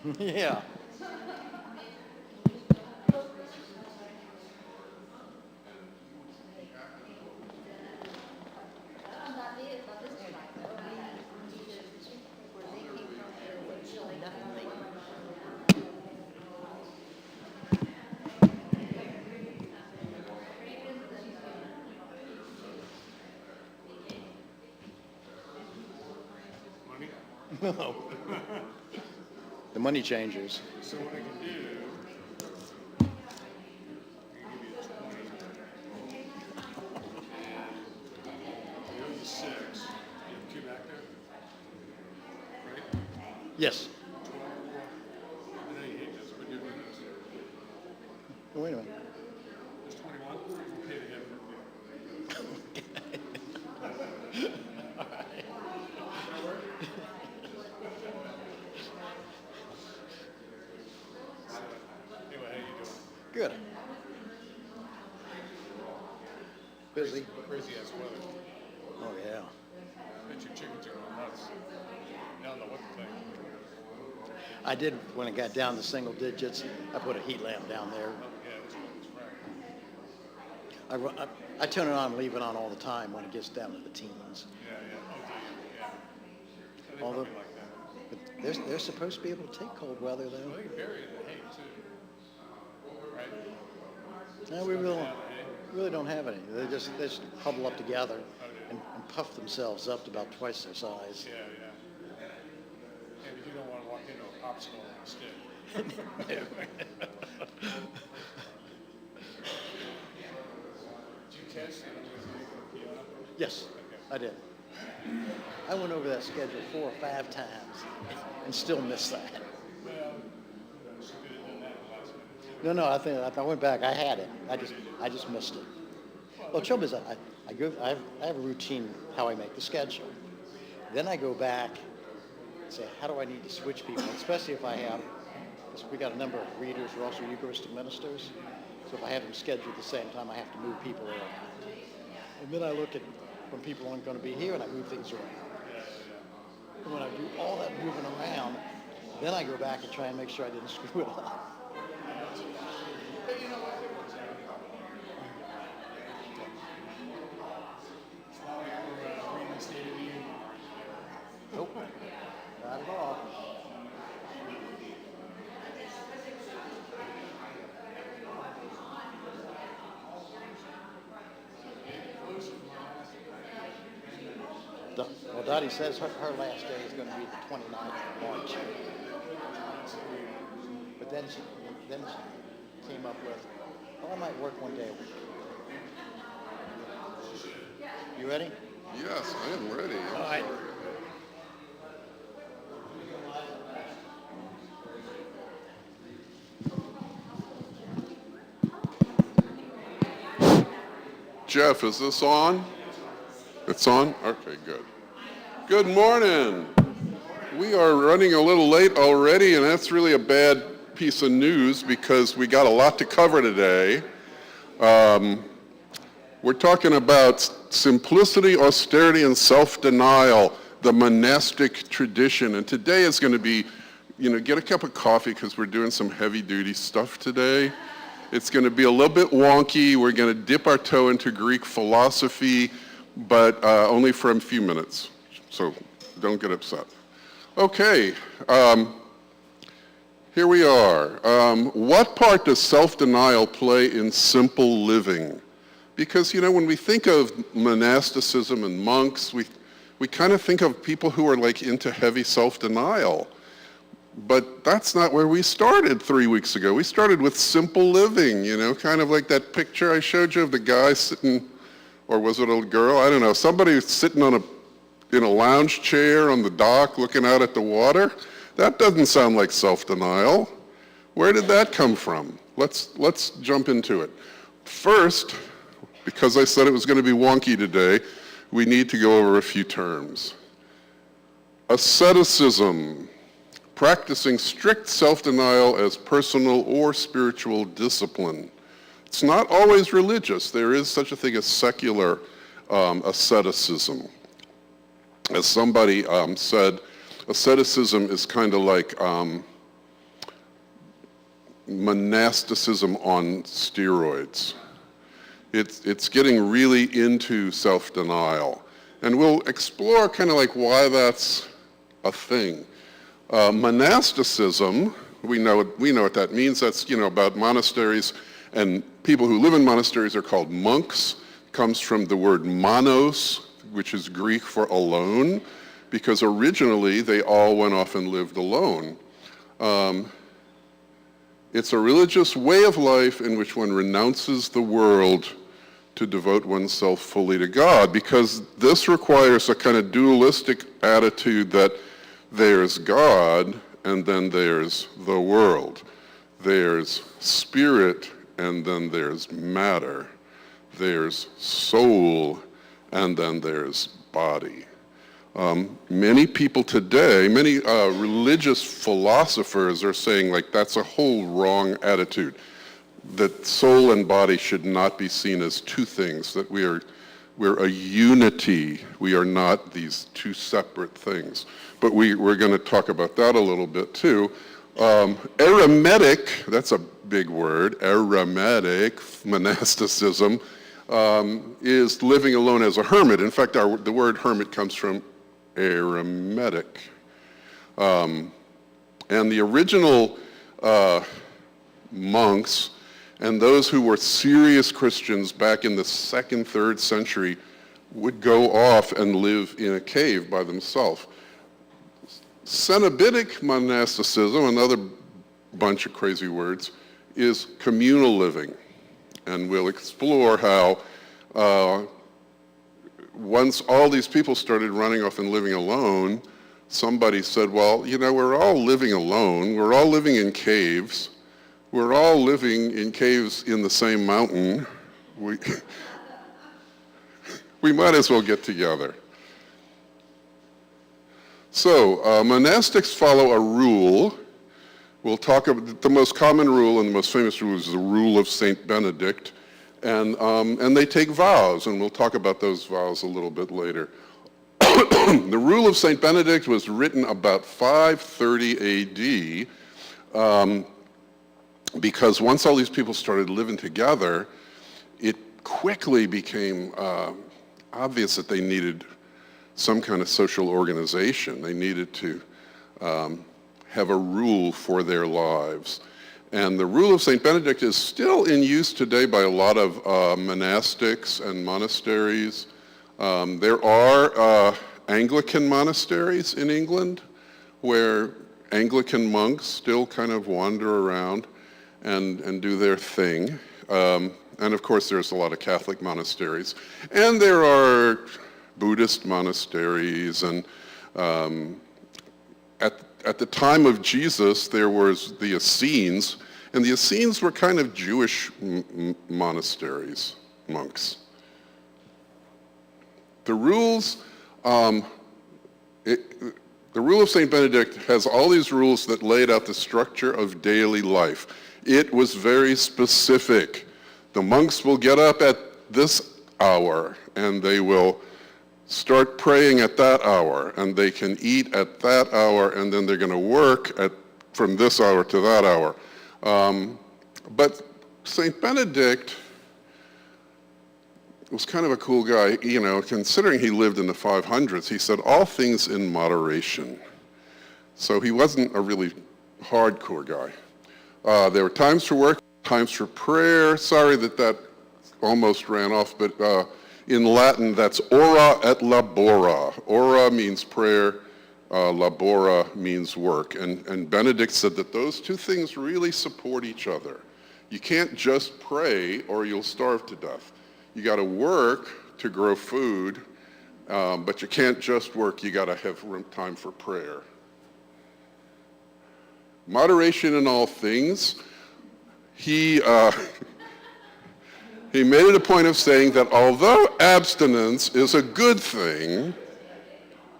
Yeah. No. The money changers. So what I can do, I can give you 20. Here's the 6. You have 2 back there? Right? Yes. 12. I know you hate this, but you're doing this. Oh, wait a minute. There's 21. We'll pay the head for it. So, anyway, how you doing? Good. Busy. Crazy ass weather. Oh, yeah. I bet your chickens are going nuts. I don't know what to think. I did, when it got down to single digits, I put a heat lamp down there. Oh, yeah, that's right. I turn it on and leave it on all the time when it gets down to the teens. Yeah, yeah. Oh, do you? Yeah. So they Although, probably like that. but they're supposed to be able to take cold weather, Well, though. they can bury it in hay, too. Right? No, we really don't have any. They just huddle up together and puff themselves up to about twice their size. Yeah, yeah. Yeah, but you don't want to walk into a popsicle on a stick. Did you catch that I'm going to piano? Yes, I did. I went over that schedule 4 or 5 times and still missed that. Well, she could have done that in the last minute. No, I went back. I had it. I just missed it. Well, the trouble is, I have a routine how I make the schedule. Then I go back and say, how do I need to switch people, especially if I have, because we got a number of readers who are also Eucharistic ministers. So if I have them scheduled at the same time, I have to move people around. And then I look at when people aren't going to be here and I move things around. And when I do all that moving around, then I go back and try and make sure I didn't screw it up. But you know what? It works out. It's not like we're reading the State of the Union. Nope, not at all. Well, Dottie says her last day is going to be the 29th of March. But then she came up with, well, I might work one day a week. You ready? Yes, I am ready. All right. Jeff, is this on? It's on? Okay, good. Good morning. We are running a little late already, and that's really a bad piece of news because we got a lot to cover today. We're talking about simplicity, austerity, and self-denial, the monastic tradition. And today is going to be, get a cup of coffee because we're doing some heavy-duty stuff today. It's going to be a little bit wonky. We're going to dip our toe into Greek philosophy, but only for a few minutes. So don't get upset. Okay, here we are. What part does self-denial play in simple living? Because, when we think of monasticism and monks, we kind of think of people who are like into heavy self-denial. But that's not where we started 3 weeks ago. We started with simple living, kind of like that picture I showed you of the guy sitting, or was it a girl? I don't know. Somebody sitting in a lounge chair on the dock looking out at the water. That doesn't sound like self-denial. Where did that come from? Let's jump into it. First, because I said it was going to be wonky today, we need to go over a few terms. Asceticism, practicing strict self-denial as personal or spiritual discipline. It's not always religious. There is such a thing as secular asceticism. As somebody said, asceticism is kind of like monasticism on steroids. It's getting really into self-denial. And we'll explore kind of like why that's a thing. Monasticism, we know what that means. That's, about monasteries, and people who live in monasteries are called monks. It comes from the word monos, which is Greek for alone, because originally they all went off and lived alone. It's a religious way of life in which one renounces the world to devote oneself fully to God, because this requires a kind of dualistic attitude that there's God and then there's the world. There's spirit and then there's matter. There's soul and then there's body. Many people today, many religious philosophers are saying like that's a whole wrong attitude, that soul and body should not be seen as two things, that we're a unity. We are not these two separate things. But we're going to talk about that a little bit too. Eremitic, that's a big word, eremitic monasticism, is living alone as a hermit. In fact, the word hermit comes from eremitic. And the original monks and those who were serious Christians back in the 2nd, 3rd century would go off and live in a cave by themselves. Cenobitic monasticism, another bunch of crazy words, is communal living. And we'll explore how once all these people started running off and living alone, somebody said, well, we're all living alone. We're all living in caves. We're all living in caves in the same mountain. We might as well get together. So monastics follow a rule. We'll talk about the most common rule and the most famous rule is the rule of Saint Benedict. And they take vows, and we'll talk about those vows a little bit later. The rule of Saint Benedict was written about 530 AD, because once all these people started living together, it quickly became obvious that they needed some kind of social organization. They needed to have a rule for their lives. And the rule of St. Benedict is still in use today by a lot of monastics and monasteries. There are Anglican monasteries in England where Anglican monks still kind of wander around and do their thing. And of course, there's a lot of Catholic monasteries. And there are Buddhist monasteries. And at the time of Jesus, there was the Essenes. And the Essenes were kind of Jewish monasteries, monks. The rules, the rule of St. Benedict has all these rules that laid out the structure of daily life. It was very specific. The monks will get up at this hour, and they will start praying at that hour, and they can eat at that hour, and then they're going to work from this hour to that hour. But St. Benedict was kind of a cool guy, considering he lived in the 500s. He said all things in moderation. So he wasn't a really hardcore guy. There were times for work, times for prayer. Sorry that almost ran off, but in Latin, that's ora et labora. Ora means prayer, labora means work. And Benedict said that those two things really support each other. You can't just pray or you'll starve to death. You got to work to grow food, but you can't just work. You got to have time for prayer. Moderation in all things. He made it a point of saying that although abstinence is a good thing,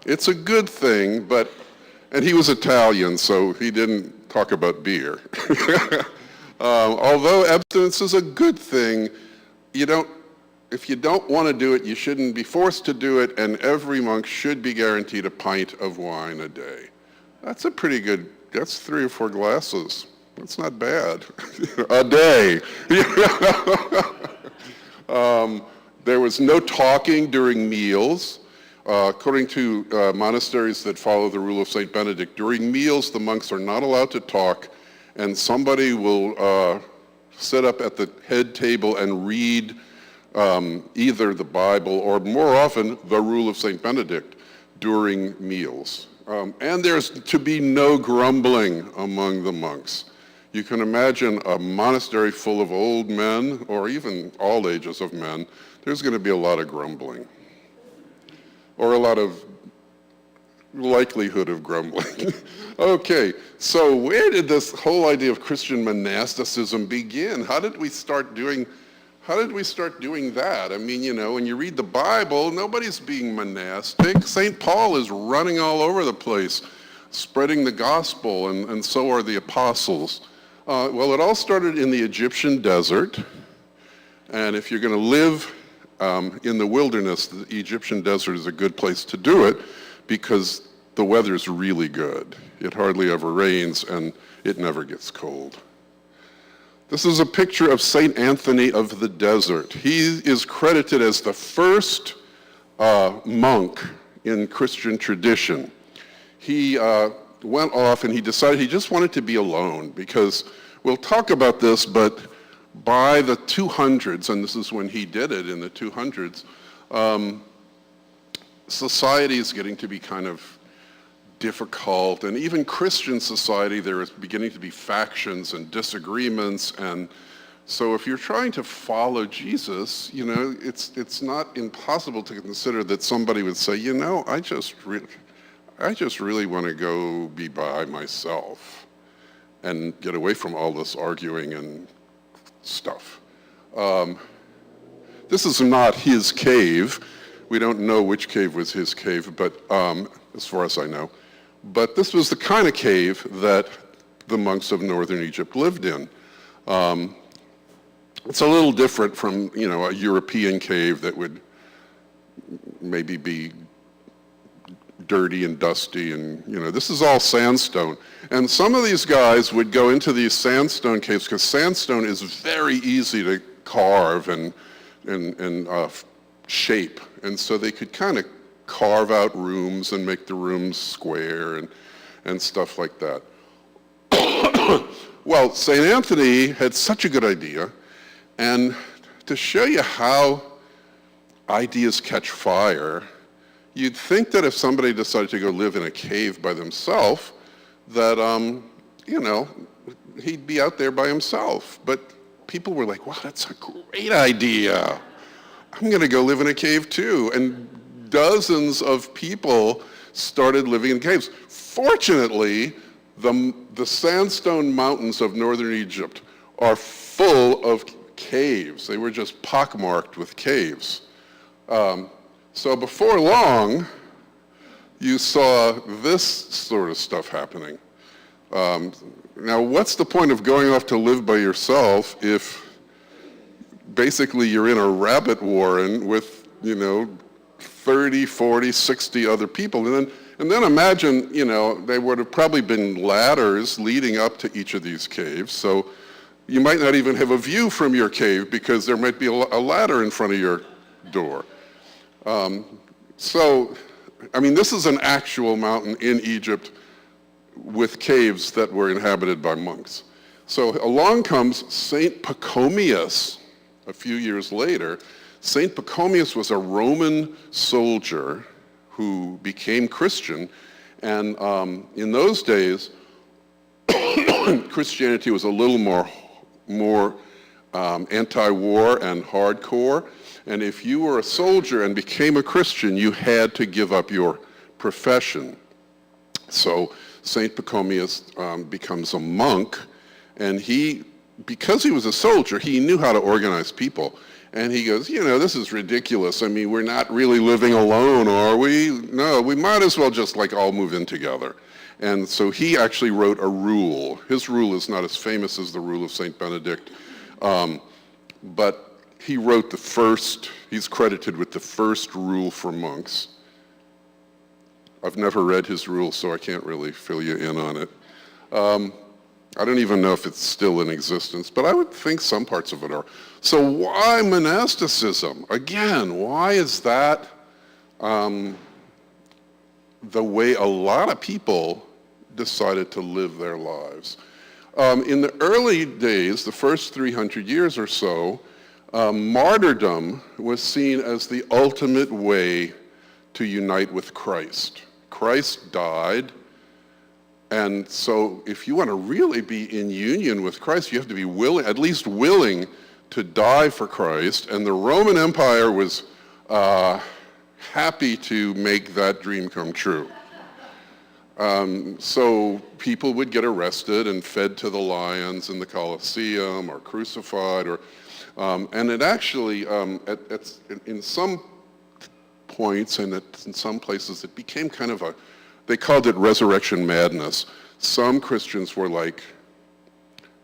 it's a good thing, and he was Italian, so he didn't talk about beer. Although abstinence is a good thing, if you don't want to do it, you shouldn't be forced to do it, and every monk should be guaranteed a pint of wine a day. That's pretty good, that's 3 or 4 glasses. That's not bad. A day. There was no talking during meals. According to monasteries that follow the rule of St. Benedict, during meals the monks are not allowed to talk, and somebody will sit up at the head table and read either the Bible or more often the rule of St. Benedict during meals. And there's to be no grumbling among the monks. You can imagine a monastery full of old men, or even all ages of men, there's going to be a lot of grumbling, or a lot of likelihood of grumbling. Okay, so where did this whole idea of Christian monasticism begin? How did we start doing that? I mean, you know, when you read the Bible, nobody's being monastic. St. Paul is running all over the place, spreading the gospel, and so are the apostles. Well, it all started in the Egyptian desert, and if you're going to live in the wilderness, the Egyptian desert is a good place to do it because the weather's really good. It hardly ever rains, and it never gets cold. This is a picture of St. Anthony of the Desert. He is credited as the first monk in Christian tradition. He went off and he decided he just wanted to be alone because, we'll talk about this, but by the 200s, and this is when he did it in the 200s, society is getting to be kind of difficult, and even Christian society, there is beginning to be factions and disagreements, and so if you're trying to follow Jesus, you know, it's not impossible to consider that somebody would say, you know, I just really want to go be by myself and get away from all this arguing and stuff. This is not his cave. We don't know which cave was his cave, but as far as I know. But this was the kind of cave that the monks of northern Egypt lived in. It's a little different from, you know, a European cave that would maybe be dirty and dusty, and, you know, this is all sandstone. And some of these guys would go into these sandstone caves because sandstone is very easy to carve and shape. And so they could kind of carve out rooms and make the rooms square and stuff like that. Well, St. Anthony had such a good idea, and to show you how ideas catch fire, you'd think that if somebody decided to go live in a cave by themselves, that, you know, he'd be out there by himself. But people were like, wow, that's a great idea. I'm going to go live in a cave too. And dozens of people started living in caves. Fortunately, the sandstone mountains of northern Egypt are full of caves. They were just pockmarked with caves. So before long, you saw this sort of stuff happening. Now, what's the point of going off to live by yourself if basically you're in a rabbit warren with, you know, 30, 40, 60 other people? And then imagine, you know, there would have probably been ladders leading up to each of these caves. So you might not even have a view from your cave because there might be a ladder in front of your door. So, I mean, this is an actual mountain in Egypt with caves that were inhabited by monks. So along comes St. Pachomius a few years later. St. Pachomius was a Roman soldier who became Christian, and in those days, Christianity was a little more anti-war and hardcore. And if you were a soldier and became a Christian, you had to give up your profession. So St. Pachomius becomes a monk, and because he was a soldier, he knew how to organize people. And he goes, you know, this is ridiculous. I mean, we're not really living alone, are we? No, we might as well just like all move in together. And so he actually wrote a rule. His rule is not as famous as the rule of St. Benedict, but he wrote he's credited with the first rule for monks. I've never read his rule, so I can't really fill you in on it. I don't even know if it's still in existence, but I would think some parts of it are. So why monasticism? Again, why is that the way a lot of people decided to live their lives? In the early days, the first 300 years or so, martyrdom was seen as the ultimate way to unite with Christ. Christ died, and so if you want to really be in union with Christ, you have to be willing, at least willing, to die for Christ. And the Roman Empire was happy to make that dream come true. So people would get arrested and fed to the lions in the Colosseum or crucified, or and it actually, in some points and in some places, it became kind of they called it resurrection madness. Some Christians were like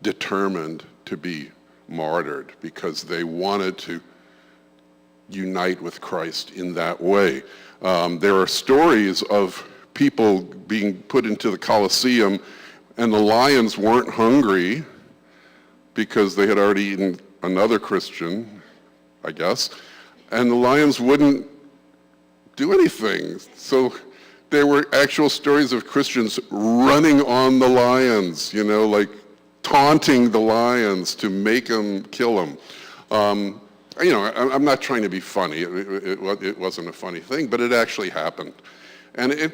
determined to be martyred because they wanted to unite with Christ in that way. There are stories of people being put into the Colosseum and the lions weren't hungry because they had already eaten another Christian, I guess, and the lions wouldn't do anything. So there were actual stories of Christians running on the lions, like taunting the lions to make them kill them. I'm not trying to be funny. It wasn't a funny thing, but it actually happened. And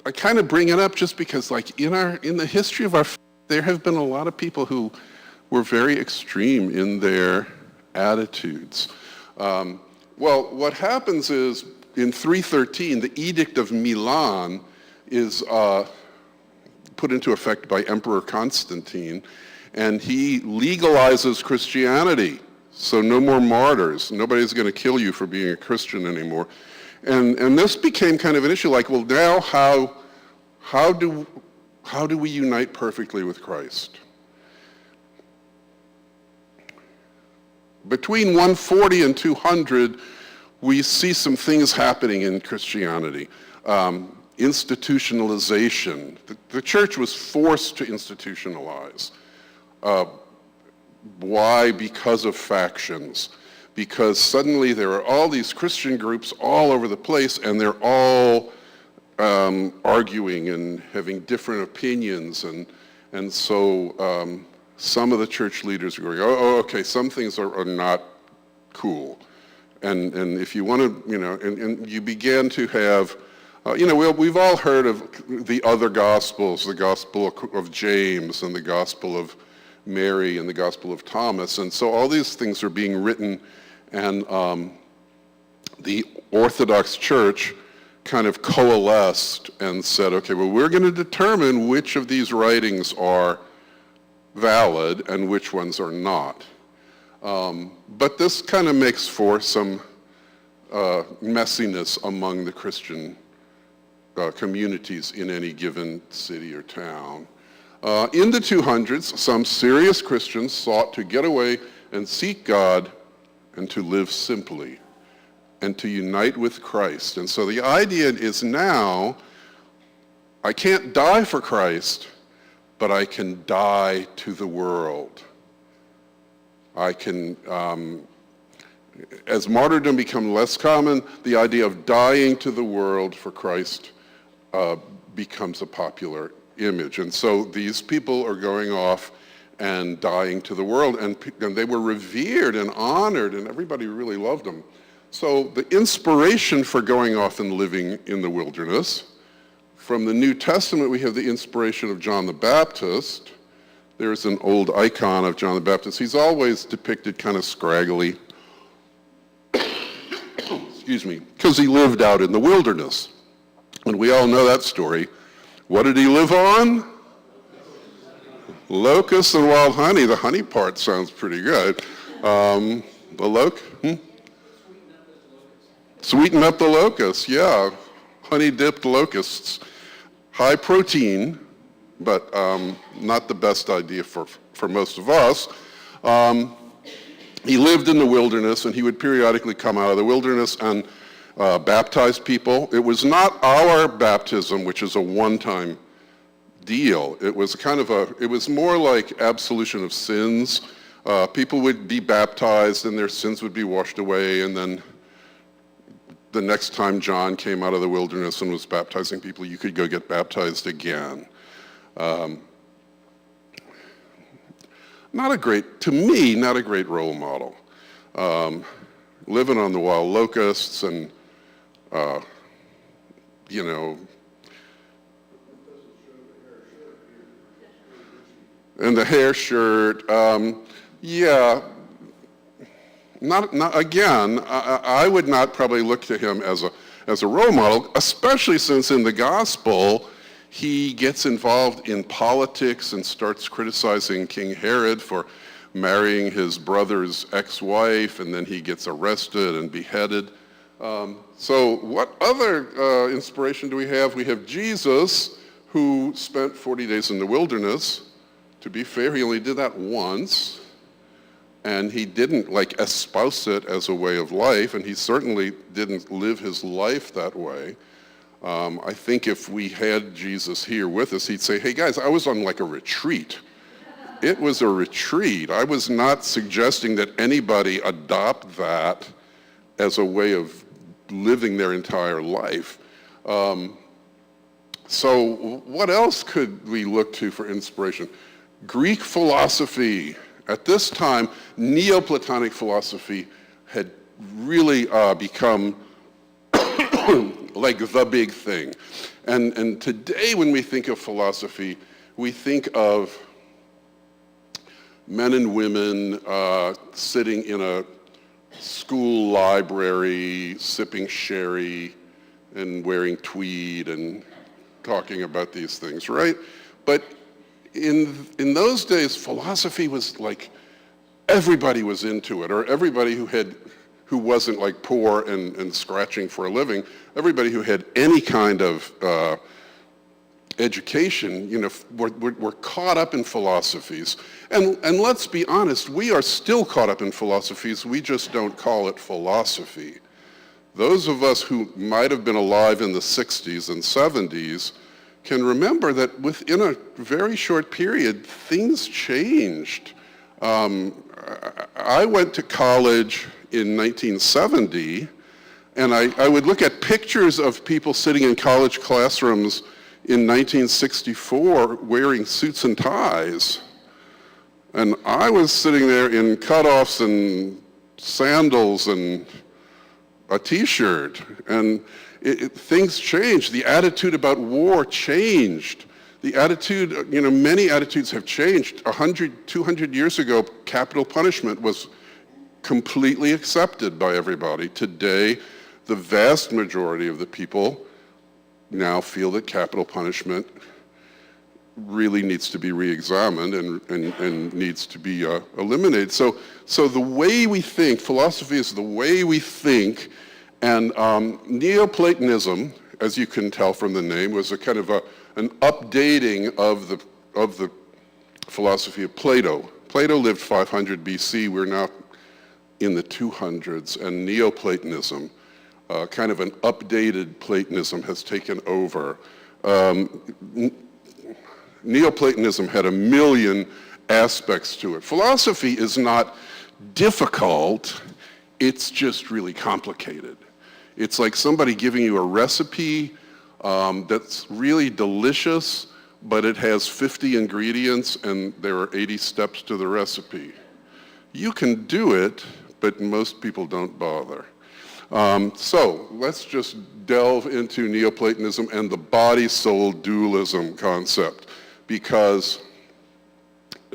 I kind of bring it up just because, like, in the history of our faith, there have been a lot of people who were very extreme in their attitudes. Well, what happens is, in 313, the Edict of Milan is put into effect by Emperor Constantine, and he legalizes Christianity. So no more martyrs. Nobody's going to kill you for being a Christian anymore. And this became kind of an issue, like, well, now how do we unite perfectly with Christ? Between 140 and 200, we see some things happening in Christianity. Institutionalization. The church was forced to institutionalize. Why? Because of factions. Because suddenly there are all these Christian groups all over the place, and they're all arguing and having different opinions, and so some of the church leaders are going, okay, some things are not cool. And if you want to, and you began to have, we've all heard of the other gospels, the gospel of James and the gospel of Mary and the gospel of Thomas. And so all these things are being written, and the Orthodox Church kind of coalesced and said, okay, well, we're going to determine which of these writings are valid and which ones are not. But this kind of makes for some messiness among the Christian communities in any given city or town. In the 200s, some serious Christians sought to get away and seek God and to live simply and to unite with Christ. And so the idea is now, I can't die for Christ, but I can die to the world. I can, as martyrdom become less common, the idea of dying to the world for Christ becomes a popular image. And so these people are going off and dying to the world, and they were revered and honored, and everybody really loved them. So the inspiration for going off and living in the wilderness, from the New Testament we have the inspiration of John the Baptist. There's an old icon of John the Baptist. He's always depicted kind of scraggly, excuse me, because he lived out in the wilderness. And we all know that story. What did he live on? Locusts and wild honey. The honey part sounds pretty good. Sweeten up the locusts, yeah. Honey-dipped locusts. High protein, but not the best idea for most of us. He lived in the wilderness, and he would periodically come out of the wilderness and baptize people. It was not our baptism, which is a one-time deal. It was it was more like absolution of sins. People would be baptized and their sins would be washed away, and then the next time John came out of the wilderness and was baptizing people, you could go get baptized again. To me, not a great role model. Living on the wild locusts and, and the hair shirt. I would not probably look to him as a role model, especially since in the gospel, he gets involved in politics and starts criticizing King Herod for marrying his brother's ex-wife, and then he gets arrested and beheaded. So what other inspiration do we have? We have Jesus, who spent 40 days in the wilderness. To be fair, he only did that once, and he didn't espouse it as a way of life, and he certainly didn't live his life that way. I think if we had Jesus here with us, he'd say, hey guys, I was on a retreat. It was a retreat. I was not suggesting that anybody adopt that as a way of living their entire life. So what else could we look to for inspiration? Greek philosophy. At this time, Neoplatonic philosophy had really become the big thing. And today when we think of philosophy, we think of men and women sitting in a school library, sipping sherry and wearing tweed and talking about these things, right? But in those days, philosophy was everybody was into it, or everybody who wasn't poor and scratching for a living, everybody who had any kind of education, were caught up in philosophies. And let's be honest, we are still caught up in philosophies, we just don't call it philosophy. Those of us who might have been alive in the 60s and 70s can remember that within a very short period, things changed. I went to college in 1970, and I would look at pictures of people sitting in college classrooms in 1964 wearing suits and ties. And I was sitting there in cutoffs and sandals and a t-shirt, and things changed. The attitude about war changed. The attitude, many attitudes have changed. 100, 200 years ago, capital punishment was completely accepted by everybody. Today, the vast majority of the people now feel that capital punishment really needs to be re-examined and needs to be eliminated. So the way we think, philosophy is the way we think, and Neoplatonism, as you can tell from the name, was a kind of an updating of the philosophy of Plato. Plato lived 500 BC. We're now in the 200s, and Neoplatonism, kind of an updated Platonism, has taken over. Neoplatonism had a million aspects to it. Philosophy is not difficult, it's just really complicated. It's like somebody giving you a recipe that's really delicious, but it has 50 ingredients and there are 80 steps to the recipe. You can do it, but most people don't bother. So let's just delve into Neoplatonism and the body-soul dualism concept, because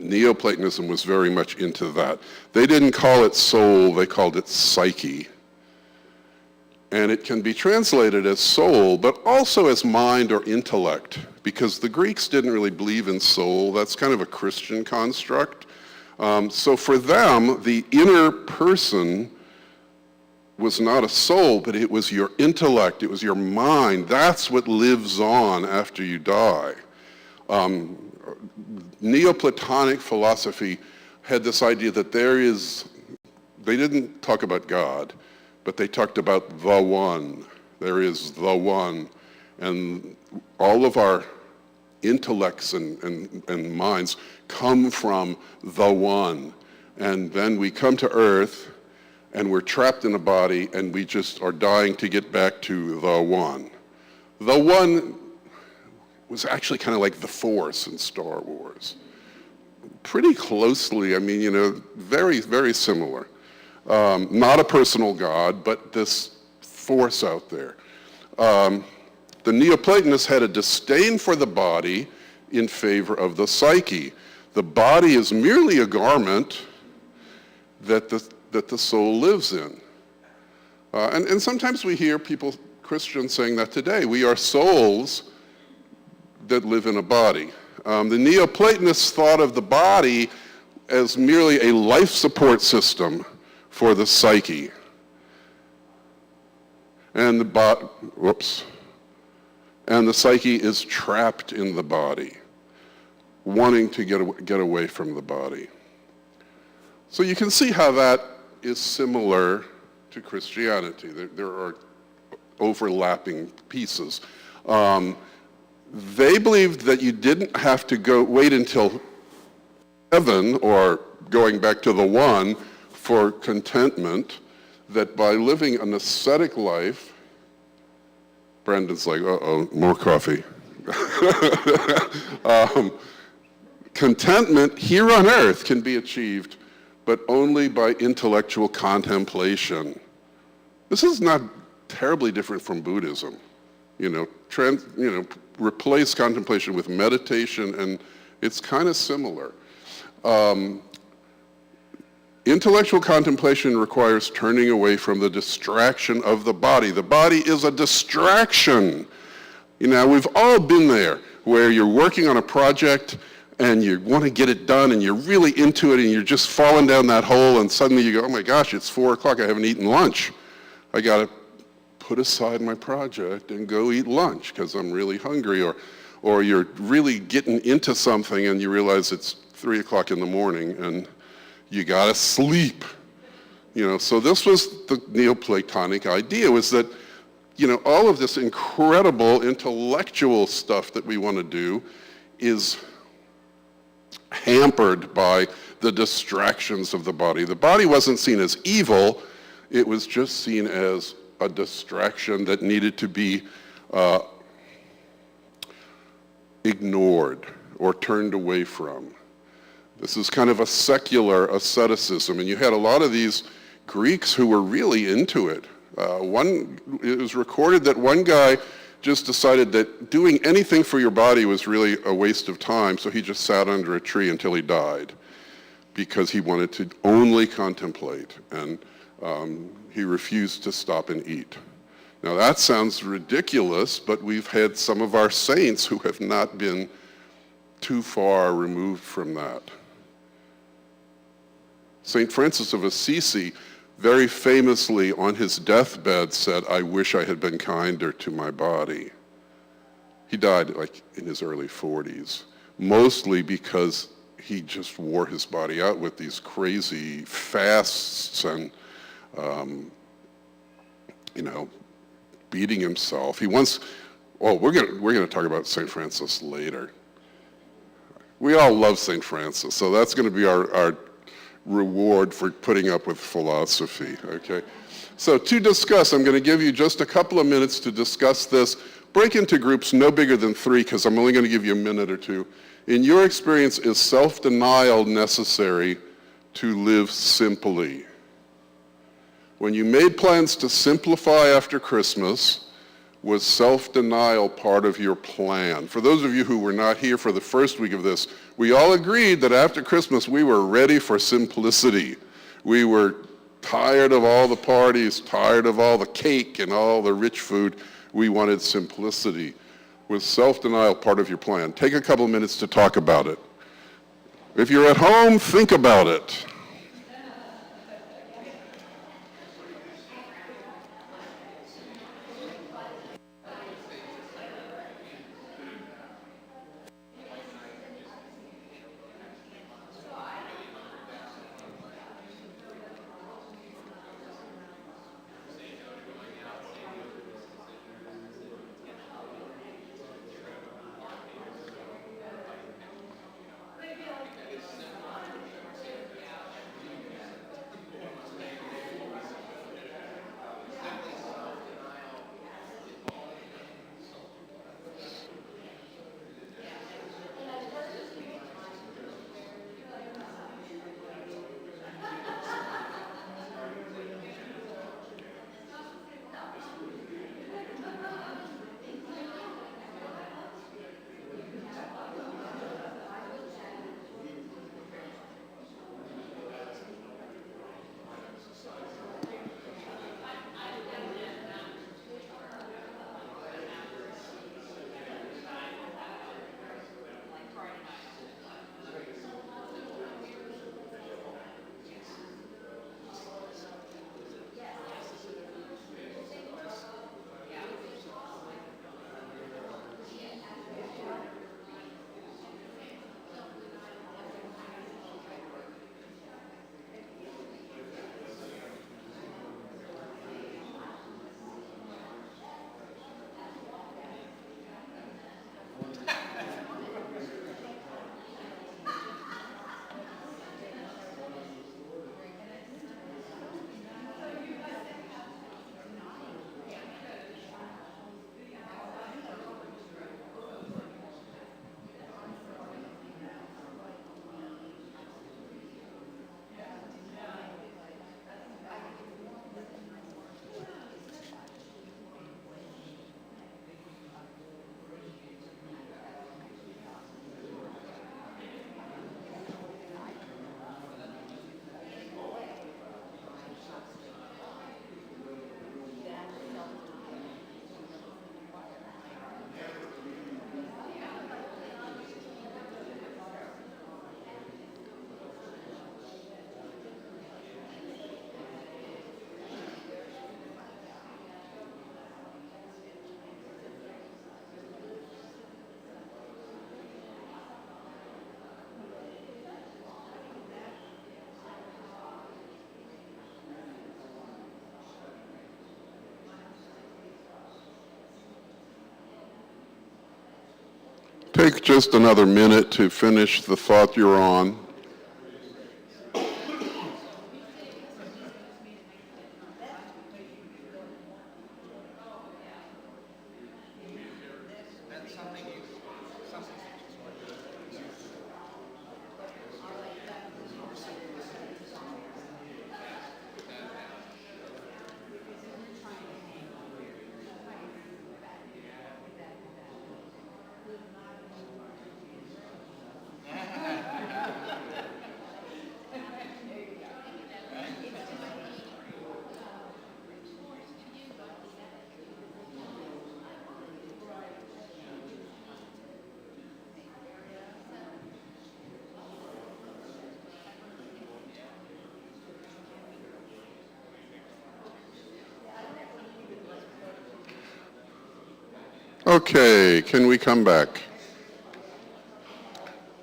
Neoplatonism was very much into that. They didn't call it soul, they called it psyche. And it can be translated as soul, but also as mind or intellect, because the Greeks didn't really believe in soul. That's kind of a Christian construct. So for them, the inner person was not a soul, but it was your intellect, it was your mind. That's what lives on after you die. Neoplatonic philosophy had this idea that they didn't talk about God, but they talked about the one. There is the one. And all of our intellects and minds come from the one. And then we come to Earth and we're trapped in a body and we just are dying to get back to the one. The one was actually kind of like the Force in Star Wars. Pretty closely, I mean, you know, very, very similar. Not a personal God, but this force out there. The Neoplatonists had a disdain for the body in favor of the psyche. The body is merely a garment that the soul lives in. And sometimes we hear people, Christians, saying that today. We are souls that live in a body. The Neoplatonists thought of the body as merely a life support system for the psyche. And the psyche is trapped in the body, wanting to get away from the body. So you can see how that is similar to Christianity. There are overlapping pieces. They believed that you didn't have to wait until heaven or going back to the one for contentment, that by living an ascetic life, Brandon's like, uh-oh, more coffee. Contentment here on earth can be achieved, but only by intellectual contemplation. This is not terribly different from Buddhism. Replace contemplation with meditation, and it's kind of similar. Intellectual contemplation requires turning away from the distraction of the body. The body is a distraction. We've all been there, where you're working on a project and you want to get it done and you're really into it and you're just falling down that hole, and suddenly you go, oh my gosh, it's 4 o'clock, I haven't eaten lunch. I got to put aside my project and go eat lunch because I'm really hungry. Or you're really getting into something and you realize it's 3 o'clock in the morning and you got to sleep. So this was the Neoplatonic idea, was that, all of this incredible intellectual stuff that we want to do is hampered by the distractions of the body. The body wasn't seen as evil, it was just seen as a distraction that needed to be ignored or turned away from. This is kind of a secular asceticism, and you had a lot of these Greeks who were really into it. It was recorded that one guy just decided that doing anything for your body was really a waste of time, so he just sat under a tree until he died because he wanted to only contemplate, and he refused to stop and eat. Now that sounds ridiculous, but we've had some of our saints who have not been too far removed from that. St. Francis of Assisi very famously on his deathbed said, I wish I had been kinder to my body. He died in his early 40s, mostly because he just wore his body out with these crazy fasts and, beating himself. We're going to talk about St. Francis later. We all love St. Francis, so that's going to be our reward for putting up with philosophy, okay? So to discuss, I'm going to give you just a couple of minutes to discuss this. Break into groups no bigger than 3, because I'm only going to give you a minute or 2. In your experience, is self-denial necessary to live simply? When you made plans to simplify after Christmas, was self-denial part of your plan? For those of you who were not here for the first week of this, we all agreed that after Christmas we were ready for simplicity. We were tired of all the parties, tired of all the cake and all the rich food. We wanted simplicity. Was self-denial part of your plan? Take a couple minutes to talk about it. If you're at home, think about it. Take just another minute to finish the thought you're on. Okay, can we come back?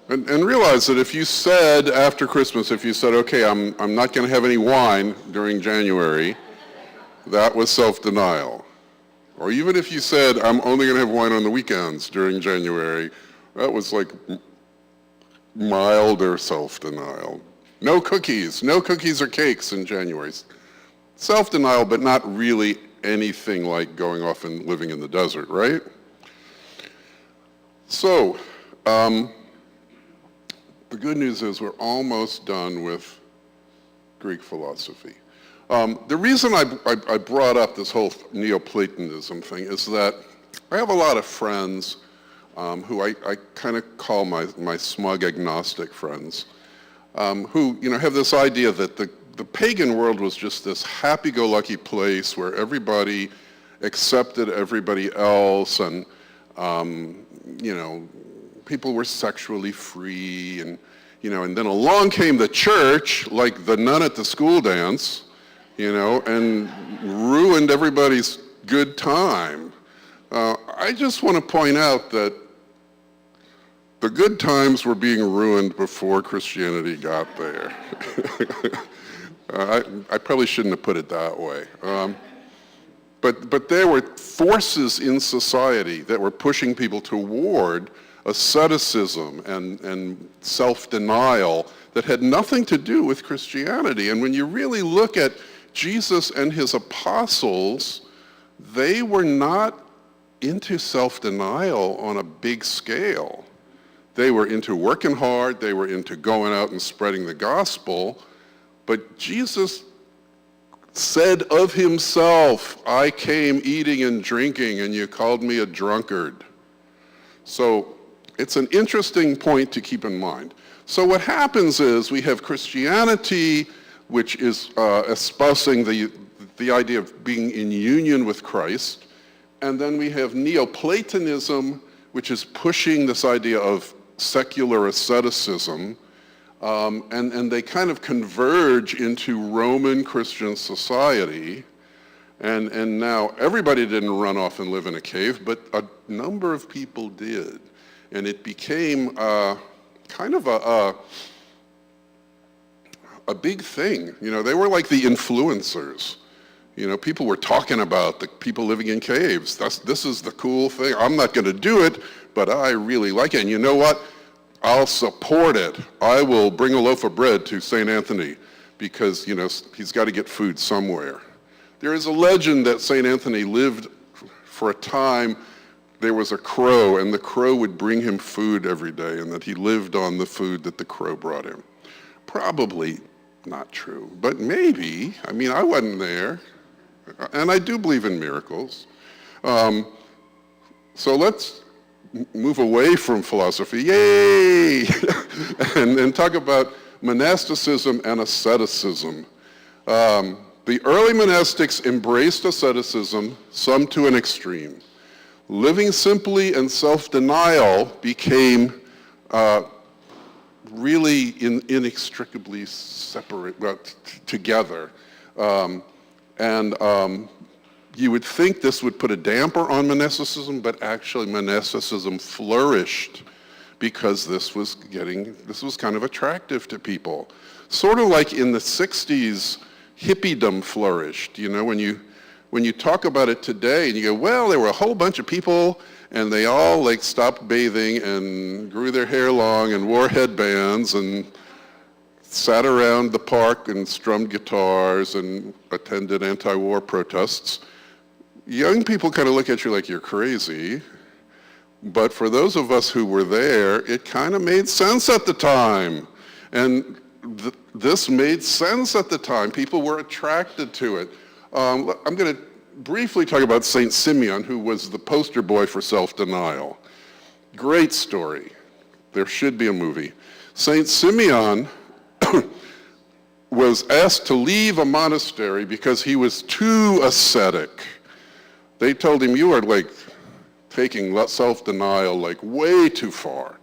And realize that if you said after Christmas, if you said, okay, I'm not going to have any wine during January, that was self-denial. Or even if you said, I'm only going to have wine on the weekends during January, that was like milder self-denial. No cookies or cakes in January. Self-denial, but not really anything like going off and living in the desert, right? So, the good news is we're almost done with Greek philosophy. The reason I brought up this whole Neoplatonism thing is that I have a lot of friends who I kind of call my smug agnostic friends, who have this idea that the pagan world was just this happy-go-lucky place where everybody accepted everybody else, and people were sexually free, and then along came the church, like the nun at the school dance, and ruined everybody's good time. I just want to point out that the good times were being ruined before Christianity got there. I probably shouldn't have put it that way. But there were forces in society that were pushing people toward asceticism and self-denial that had nothing to do with Christianity. And when you really look at Jesus and his apostles, they were not into self-denial on a big scale. They were into working hard, they were into going out and spreading the gospel, but Jesus said of himself, I came eating and drinking and you called me a drunkard. So it's an interesting point to keep in mind. So what happens is we have Christianity which is espousing the idea of being in union with Christ. And then we have Neoplatonism, which is pushing this idea of secular asceticism. And they kind of converge into Roman Christian society. And now everybody didn't run off and live in a cave, but a number of people did. And it became kind of a big thing. You know, they were like the influencers. You know, people were talking about the people living in caves. This is the cool thing. I'm not going to do it, but I really like it. And you know what? I'll support it. I will bring a loaf of bread to St. Anthony because, you know, he's got to get food somewhere. There is a legend that St. Anthony lived for a time. There was a crow, and the crow would bring him food every day, and that he lived on the food that the crow brought him. Probably not true, but maybe. I mean, I wasn't there, and I do believe in miracles. So let's move away from philosophy, yay, and talk about monasticism and asceticism. The early monastics embraced asceticism, some to an extreme. Living simply and self-denial became really inextricably separate, together. You would think this would put a damper on monasticism, but actually monasticism flourished because this was kind of attractive to people. Sort of like in the 60s, hippiedom flourished. You know, when you talk about it today and you go, well, there were a whole bunch of people and they all like stopped bathing and grew their hair long and wore headbands and sat around the park and strummed guitars and attended anti-war protests. Young people kind of look at you like you're crazy, but for those of us who were there, it kind of made sense at the time. And this made sense at the time. People were attracted to it. I'm going to briefly talk about St. Simeon, who was the poster boy for self-denial. Great story. There should be a movie. St. Simeon was asked to leave a monastery because he was too ascetic. They told him, you are like taking self-denial like way too far.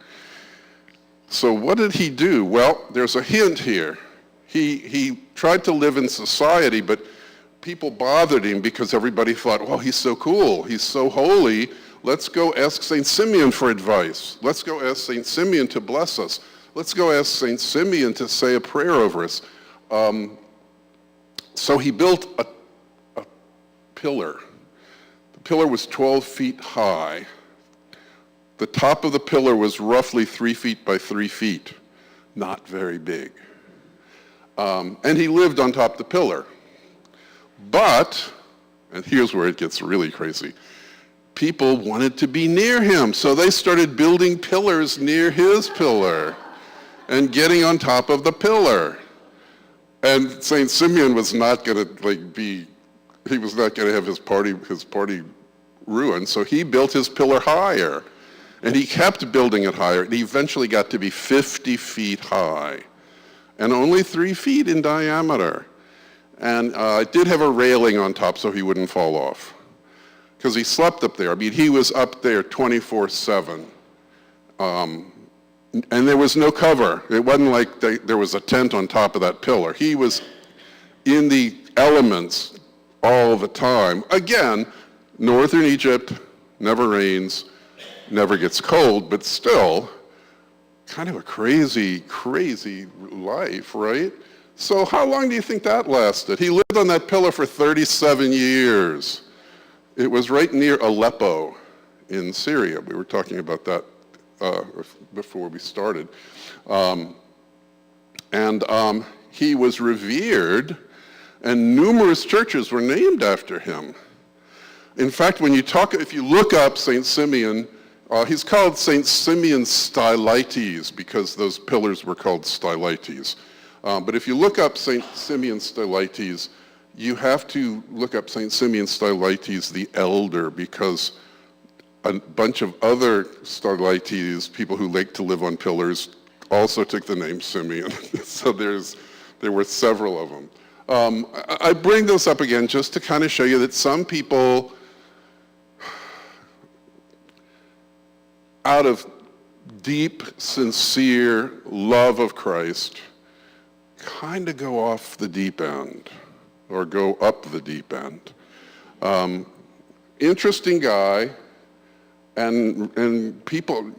So what did he do? Well, there's a hint here. He tried to live in society, but people bothered him because everybody thought, well, he's so cool, he's so holy, let's go ask St. Simeon for advice. Let's go ask St. Simeon to bless us. Let's go ask St. Simeon to say a prayer over us. So he built a pillar. The pillar was 12 feet high. The top of the pillar was roughly 3 feet by 3 feet, not very big. And he lived on top of the pillar. But, and here's where it gets really crazy, people wanted to be near him, so they started building pillars near his pillar and getting on top of the pillar. And St. Simeon was not going to he was not going to have his party ruined, so he built his pillar higher. And he kept building it higher. It eventually got to be 50 feet high and only 3 feet in diameter. And it did have a railing on top so he wouldn't fall off because he slept up there. I mean, he was up there 24/7. And there was no cover. It wasn't like there was a tent on top of that pillar. He was in the elements all the time. Again, northern Egypt never rains, never gets cold, but still kind of a crazy, crazy life, right? So how long do you think that lasted? He lived on that pillar for 37 years. It was right near Aleppo in Syria. We were talking about that before we started. He was revered, and numerous churches were named after him. In fact, if you look up St. Simeon, he's called St. Simeon Stylites because those pillars were called stylites. But if you look up St. Simeon Stylites, you have to look up St. Simeon Stylites the Elder because a bunch of other Stylites, people who like to live on pillars, also took the name Simeon. So there's There were several of them. I bring this up again just to kind of show you that some people, out of deep, sincere love of Christ, kind of go off the deep end or go up the deep end. Interesting guy, and people,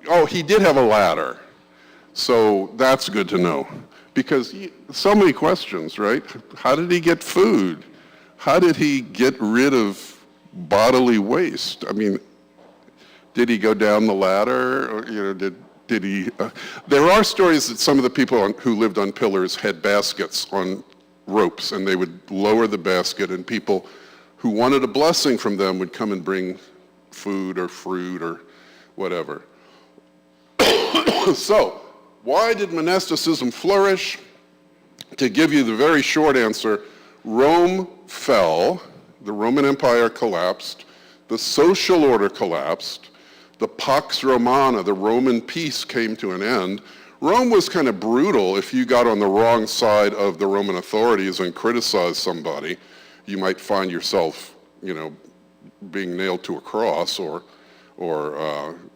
oh, he did have a ladder, so that's good to know, because so many questions, right? How did he get food? How did he get rid of bodily waste? I mean, did he go down the ladder, or did he? There are stories that some of the people who lived on pillars had baskets on ropes, and they would lower the basket, and people who wanted a blessing from them would come and bring food or fruit or whatever. So, why did monasticism flourish? To give you the very short answer, Rome fell, the Roman Empire collapsed, the social order collapsed, the Pax Romana, the Roman peace, came to an end. Rome was kind of brutal. If you got on the wrong side of the Roman authorities and criticized somebody, you might find yourself, being nailed to a cross or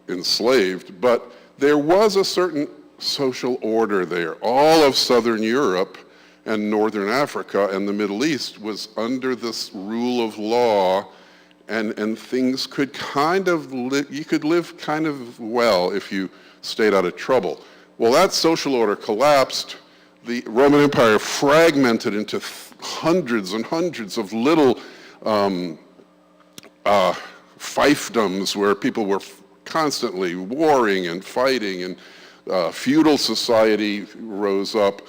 enslaved. But there was a certain social order there. All of Southern Europe and Northern Africa and the Middle East was under this rule of law, and things could you could live kind of well if you stayed out of trouble. Well, that social order collapsed. The Roman Empire fragmented into hundreds and hundreds of little fiefdoms where people were constantly warring and fighting, and feudal society rose up.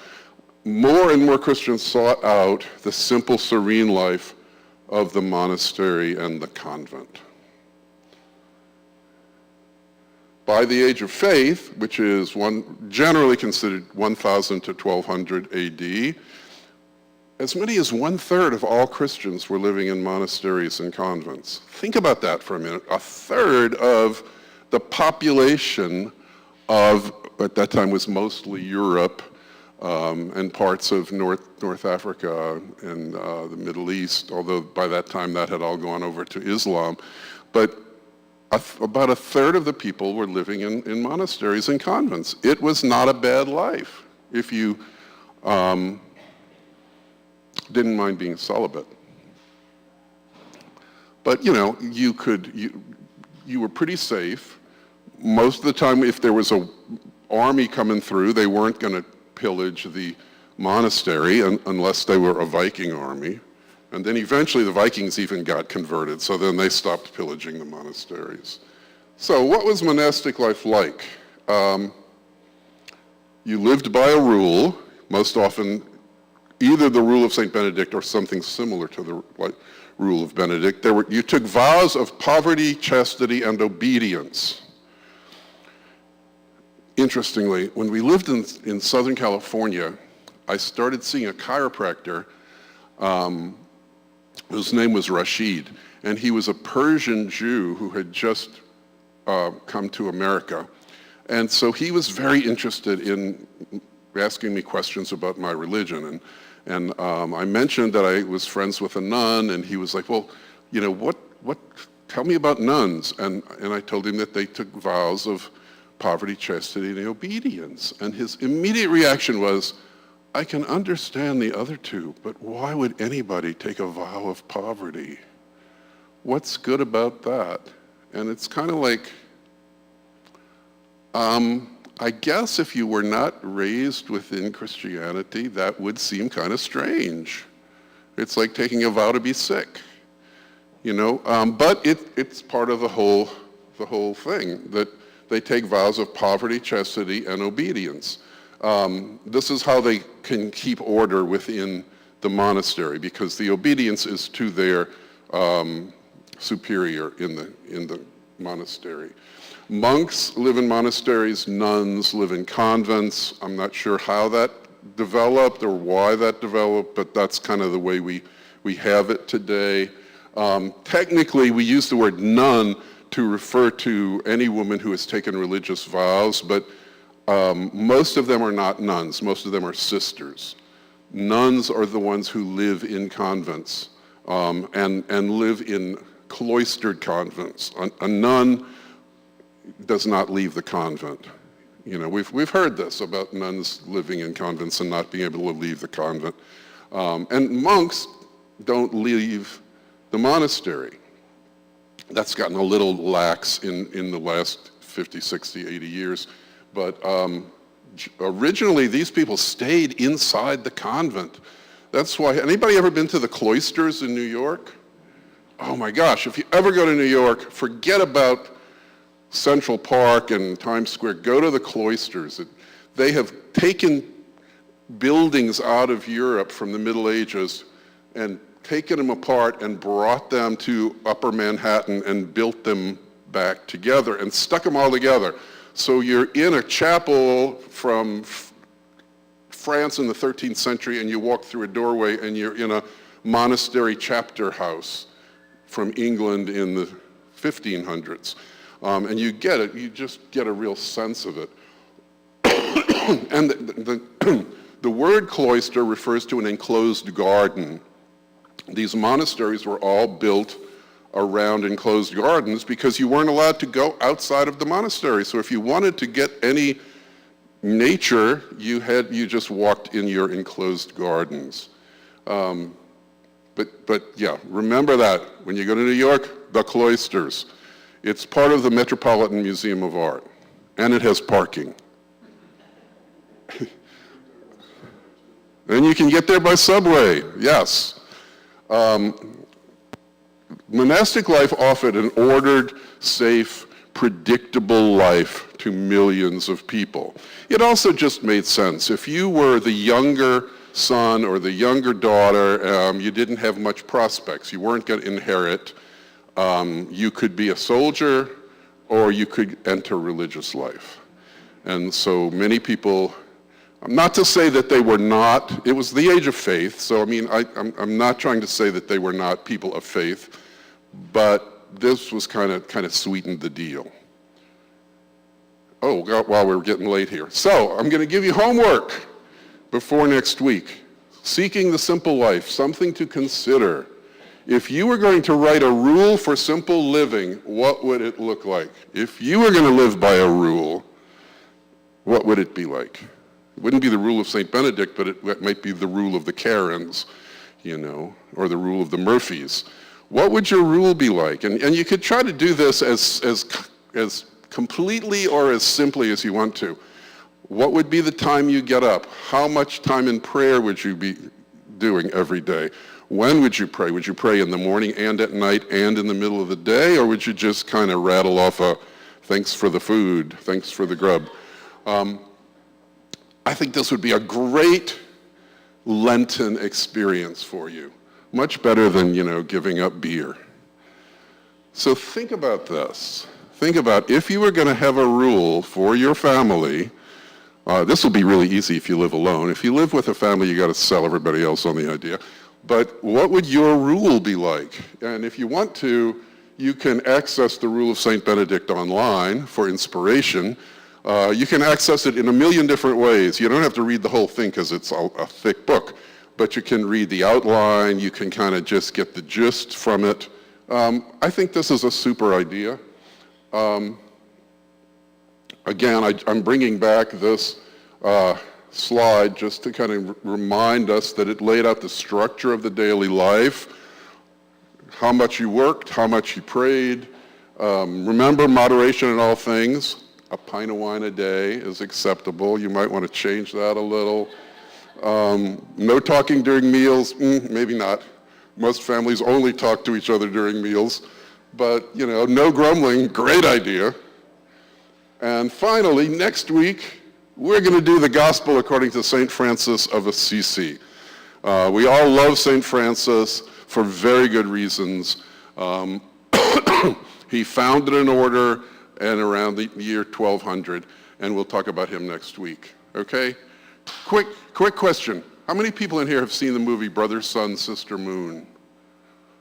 More and more Christians sought out the simple, serene life of the monastery and the convent. By the age of faith, which is generally considered 1000 to 1200 AD, as many as 1/3 of all Christians were living in monasteries and convents. Think about that for a minute. 1/3 of the population of, at that time, was mostly Europe and parts of North Africa and the Middle East, although by that time that had all gone over to Islam. But about 1/3 of the people were living in monasteries and convents. It was not a bad life if you didn't mind being celibate. But you were pretty safe. Most of the time, if there was an army coming through, they weren't going to pillage the monastery unless they were a Viking army. And then eventually the Vikings even got converted, so then they stopped pillaging the monasteries. So what was monastic life like? You lived by a rule, most often either the rule of St. Benedict or something similar to the rule of Benedict. You took vows of poverty, chastity, and obedience. Interestingly, when we lived in Southern California, I started seeing a chiropractor whose name was Rashid, and he was a Persian Jew who had just come to America. And so he was very interested in asking me questions about my religion. And I mentioned that I was friends with a nun, and he was like, well, tell me about nuns. And I told him that they took vows of poverty, chastity, and obedience. And his immediate reaction was, I can understand the other two, but why would anybody take a vow of poverty? What's good about that? And it's kind of like, I guess if you were not raised within Christianity, that would seem kind of strange. It's like taking a vow to be sick, but it's part of the whole thing, that they take vows of poverty, chastity, and obedience. This is how they can keep order within the monastery, because the obedience is to their superior in the monastery. Monks live in monasteries, nuns live in convents. I'm not sure how that developed or why that developed, but that's kind of the way we have it today. Technically, we use the word nun to refer to any woman who has taken religious vows, but Most of them are not nuns. Most of them are sisters. Nuns are the ones who live in convents and live in cloistered convents. A nun does not leave the convent. You know, we've heard this about nuns living in convents and not being able to leave the convent. And monks don't leave the monastery. That's gotten a little lax in the last 50, 60, 80 years. But originally, these people stayed inside the convent. That's why, anybody ever been to the cloisters in New York? Oh my gosh, if you ever go to New York, forget about Central Park and Times Square. Go to the cloisters. They have taken buildings out of Europe from the Middle Ages and taken them apart and brought them to Upper Manhattan and built them back together and stuck them all together. So you're in a chapel from France in the 13th century and you walk through a doorway and you're in a monastery chapter house from England in the 1500s. And you get it, you just get a real sense of it. And the word cloister refers to an enclosed garden. These monasteries were all built around enclosed gardens because you weren't allowed to go outside of the monastery. So if you wanted to get any nature, you just walked in your enclosed gardens. But yeah, remember that when you go to New York, the cloisters. It's part of the Metropolitan Museum of Art, and it has parking. And you can get there by subway, yes. Monastic life offered an ordered, safe, predictable life to millions of people. It also just made sense. If you were the younger son or the younger daughter, you didn't have much prospects. You weren't going to inherit. You could be a soldier or you could enter religious life. And so many people, not to say that they were not, it was the age of faith, so I mean, I'm not trying to say that they were not people of faith, but this was kind of sweetened the deal. Oh, wow, we're getting late here. So I'm going to give you homework before next week. Seeking the simple life, something to consider. If you were going to write a rule for simple living, what would it look like? If you were going to live by a rule, what would it be like? It wouldn't be the rule of St. Benedict, but it might be the rule of the Karens, you know, or the rule of the Murphys. What would your rule be like? And you could try to do this as completely or as simply as you want to. What would be the time you get up? How much time in prayer would you be doing every day? When would you pray? Would you pray in the morning and at night and in the middle of the day? Or would you just kind of rattle off a thanks for the food, thanks for the grub? I think this would be a great Lenten experience for you. Much better than, you know, giving up beer. So think about this. Think about if you were going to have a rule for your family. This will be really easy if you live alone. If you live with a family, you got to sell everybody else on the idea. But what would your rule be like? And if you want to, you can access the Rule of St. Benedict online for inspiration. You can access it in a million different ways. You don't have to read the whole thing because it's a thick book. But you can read the outline. You can kind of just get the gist from it. I think this is a super idea. Again, I'm bringing back this slide just to kind of remind us that it laid out the structure of the daily life, how much you worked, how much you prayed. Remember moderation in all things. A pint of wine a day is acceptable. You might want to change that a little. No talking during meals, maybe not. Most families only talk to each other during meals. But, you know, no grumbling, great idea. And finally, next week, we're going to do the gospel according to St. Francis of Assisi. We all love St. Francis for very good reasons. He founded an order and around the year 1200, and we'll talk about him next week, okay? Quick question. How many people in here have seen the movie Brother, Sun, Sister, Moon?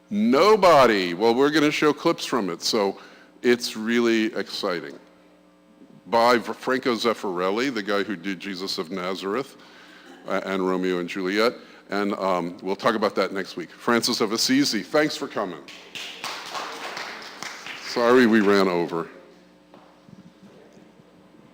Nobody. Well, we're going to show clips from it, so it's really exciting. by Franco Zeffirelli, the guy who did Jesus of Nazareth and Romeo and Juliet. And we'll talk about that next week. Francis of Assisi, thanks for coming. Sorry we ran over.